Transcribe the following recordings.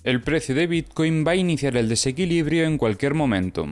El precio de Bitcoin va a iniciar el desequilibrio en cualquier momento.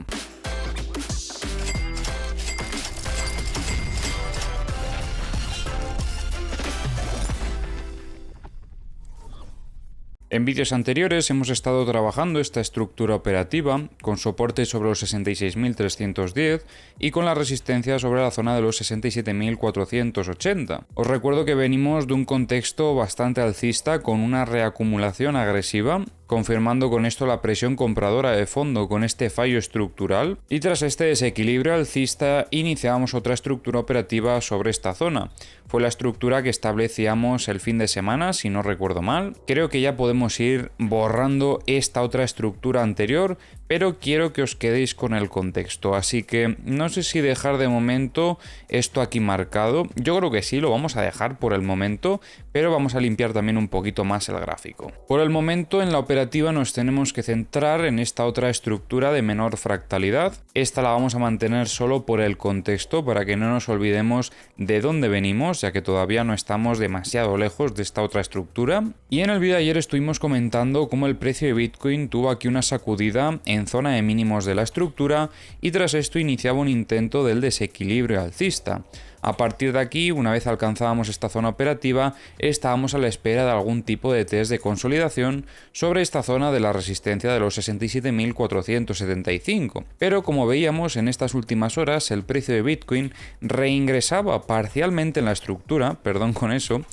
En vídeos anteriores hemos estado trabajando esta estructura operativa con soporte sobre los 66.310 y con la resistencia sobre la zona de los 67.480. Os recuerdo que venimos de un contexto bastante alcista con una reacumulación agresiva, confirmando con esto la presión compradora de fondo con este fallo estructural, y tras este desequilibrio alcista iniciamos otra estructura operativa sobre esta zona. Fue la estructura que establecíamos el fin de semana, si no recuerdo mal. Creo que ya podemos ir borrando esta otra estructura anterior, pero quiero que os quedéis con el contexto, así que no sé si dejar de momento esto aquí marcado. Yo creo que sí, lo vamos a dejar por el momento, pero vamos a limpiar también un poquito más el gráfico. Por el momento en la operativa nos tenemos que centrar en esta otra estructura de menor fractalidad. Esta la vamos a mantener solo por el contexto para que no nos olvidemos de dónde venimos, ya que todavía no estamos demasiado lejos de esta otra estructura. Y en el vídeo de ayer estuvimos comentando cómo el precio de Bitcoin tuvo aquí una sacudida en zona de mínimos de la estructura y tras esto iniciaba un intento del desequilibrio alcista. A partir de aquí, una vez alcanzábamos esta zona operativa, estábamos a la espera de algún tipo de test de consolidación sobre esta zona de la resistencia de los 67.475. Pero como veíamos en estas últimas horas, el precio de Bitcoin reingresaba parcialmente en la estructura, perdón con eso,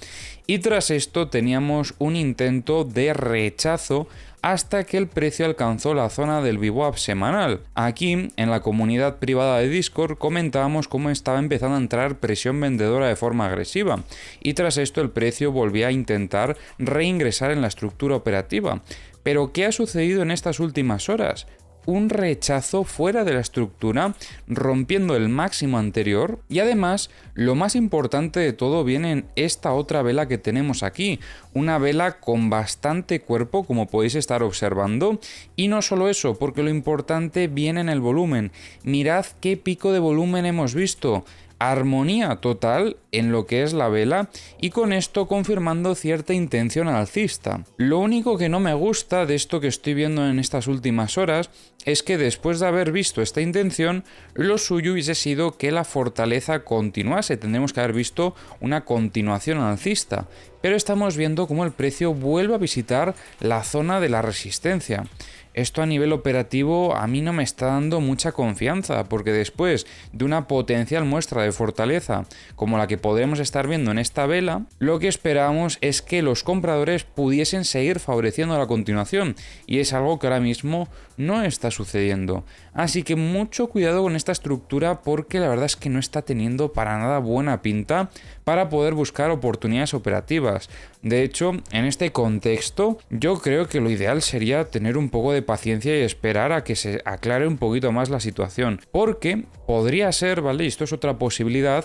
y tras esto teníamos un intento de rechazo hasta que el precio alcanzó la zona del VWAP semanal. Aquí, en la comunidad privada de Discord, comentábamos cómo estaba empezando a entrar presión vendedora de forma agresiva, y tras esto el precio volvía a intentar reingresar en la estructura operativa. Pero ¿qué ha sucedido en estas últimas horas? Un rechazo fuera de la estructura, rompiendo el máximo anterior, y además lo más importante de todo viene en esta otra vela que tenemos aquí, una vela con bastante cuerpo como podéis estar observando, y no solo eso, porque lo importante viene en el volumen. Mirad qué pico de volumen hemos visto. Armonía total en lo que es la vela y con esto confirmando cierta intención alcista. Lo único que no me gusta de esto que estoy viendo en estas últimas horas es que después de haber visto esta intención, lo suyo hubiese sido que la fortaleza continuase. Tendremos que haber visto una continuación alcista, pero estamos viendo cómo el precio vuelve a visitar la zona de la resistencia. Esto a nivel operativo a mí no me está dando mucha confianza, porque después de una potencial muestra de fortaleza como la que podremos estar viendo en esta vela, lo que esperamos es que los compradores pudiesen seguir favoreciendo la continuación, y es algo que ahora mismo no está sucediendo. Así que mucho cuidado con esta estructura, porque la verdad es que no está teniendo para nada buena pinta para poder buscar oportunidades operativas. De hecho, en este contexto, yo creo que lo ideal sería tener un poco de paciencia y esperar a que se aclare un poquito más la situación, porque podría ser, ¿vale? Y esto es otra posibilidad,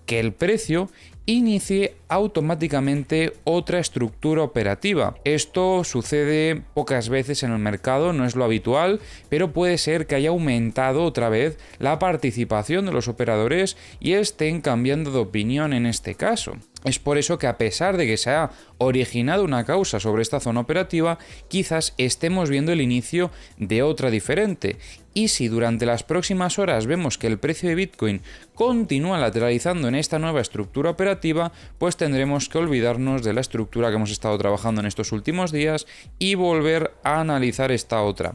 que el precio inicie automáticamente otra estructura operativa. Esto sucede pocas veces en el mercado, no es lo habitual, pero puede ser que haya aumentado otra vez la participación de los operadores y estén cambiando de opinión en este caso. Es por eso que, a pesar de que se ha originado una causa sobre esta zona operativa, quizás estemos viendo el inicio de otra diferente. Y si durante las próximas horas vemos que el precio de Bitcoin continúa lateralizando en esta nueva estructura operativa, pues tendremos que olvidarnos de la estructura que hemos estado trabajando en estos últimos días y volver a analizar esta otra.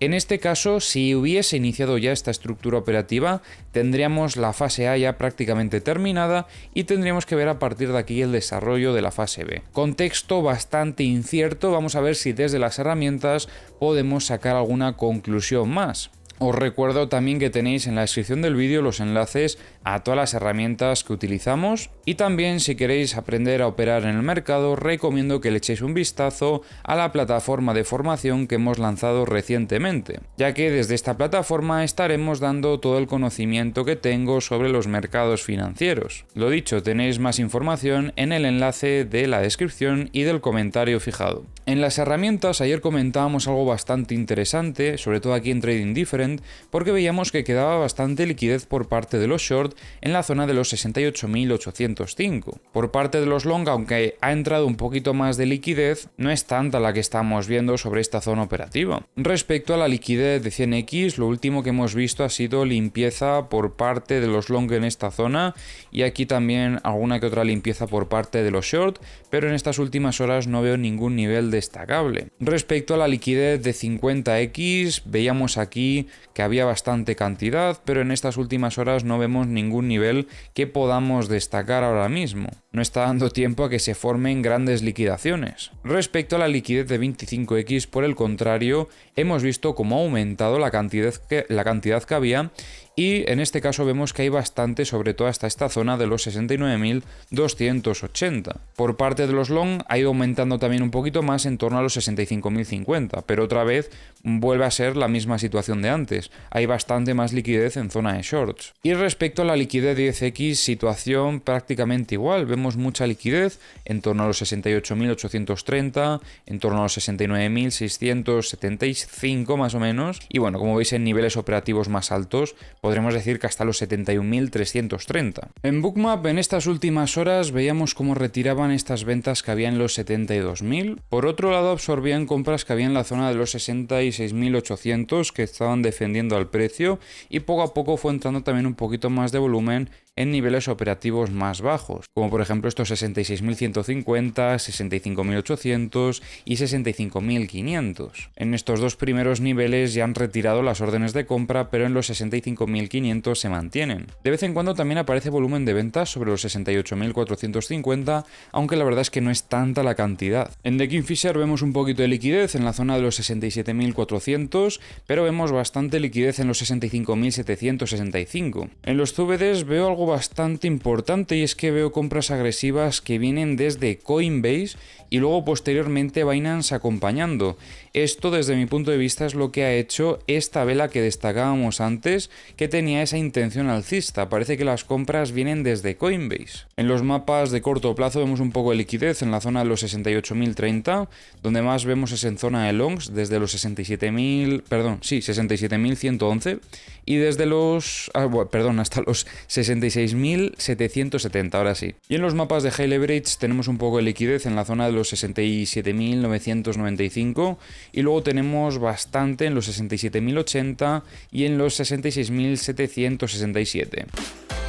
En este caso, si hubiese iniciado ya esta estructura operativa, tendríamos la fase A ya prácticamente terminada y tendríamos que ver a partir de aquí el desarrollo de la fase B. Contexto bastante incierto, vamos a ver si desde las herramientas podemos sacar alguna conclusión más. Os recuerdo también que tenéis en la descripción del vídeo los enlaces a todas las herramientas que utilizamos, y también si queréis aprender a operar en el mercado recomiendo que le echéis un vistazo a la plataforma de formación que hemos lanzado recientemente, ya que desde esta plataforma estaremos dando todo el conocimiento que tengo sobre los mercados financieros. Lo dicho, tenéis más información en el enlace de la descripción y del comentario fijado. En las herramientas ayer comentábamos algo bastante interesante, sobre todo aquí en Trading Difference, Trend porque veíamos que quedaba bastante liquidez por parte de los short en la zona de los 68.805. Por parte de los long, aunque ha entrado un poquito más de liquidez, no es tanta la que estamos viendo sobre esta zona operativa. Respecto a la liquidez de 100X, lo último que hemos visto ha sido limpieza por parte de los long en esta zona y aquí también alguna que otra limpieza por parte de los short, pero en estas últimas horas no veo ningún nivel destacable. Respecto a la liquidez de 50X, veíamos aquí que había bastante cantidad, pero en estas últimas horas no vemos ningún nivel que podamos destacar ahora mismo. No está dando tiempo a que se formen grandes liquidaciones. Respecto a la liquidez de 25X, por el contrario, hemos visto cómo ha aumentado la cantidad que había y en este caso vemos que hay bastante, sobre todo hasta esta zona de los 69.280. Por parte de los long ha ido aumentando también un poquito más en torno a los 65.050, pero otra vez vuelve a ser la misma situación de antes. Hay bastante más liquidez en zona de shorts. Y respecto a la liquidez de 10X, situación prácticamente igual. Vemos mucha liquidez en torno a los 68.830, en torno a los 69.675 más o menos. Y bueno, como veis en niveles operativos más altos, podremos decir que hasta los 71.330. En Bookmap, en estas últimas horas, veíamos cómo retiraban estas ventas que había en los 72.000. Por otro lado, absorbían compras que había en la zona de los 66.800 que estaban defendiendo al precio y poco a poco fue entrando también un poquito más de volumen en niveles operativos más bajos, como por ejemplo estos 66.150, 65.800 y 65.500. En estos dos primeros niveles ya han retirado las órdenes de compra, pero en los 65.500 se mantienen. De vez en cuando también aparece volumen de ventas sobre los 68.450, aunque la verdad es que no es tanta la cantidad. En The Kingfisher vemos un poquito de liquidez en la zona de los 67.400, pero vemos bastante liquidez en los 65.765. En los CBDs veo algo bastante importante y es que veo compras agresivas que vienen desde Coinbase y luego posteriormente Binance acompañando. Esto desde mi punto de vista es lo que ha hecho esta vela que destacábamos antes, que tenía esa intención alcista. Parece que las compras vienen desde Coinbase. En los mapas de corto plazo vemos un poco de liquidez en la zona de los 68.030, donde más vemos es en zona de longs desde los 67.111 y desde los hasta los 66.770, ahora sí. Y en los mapas de high leverage tenemos un poco de liquidez en la zona de los 67.995 y luego tenemos bastante en los 67.080 y en los 66.767.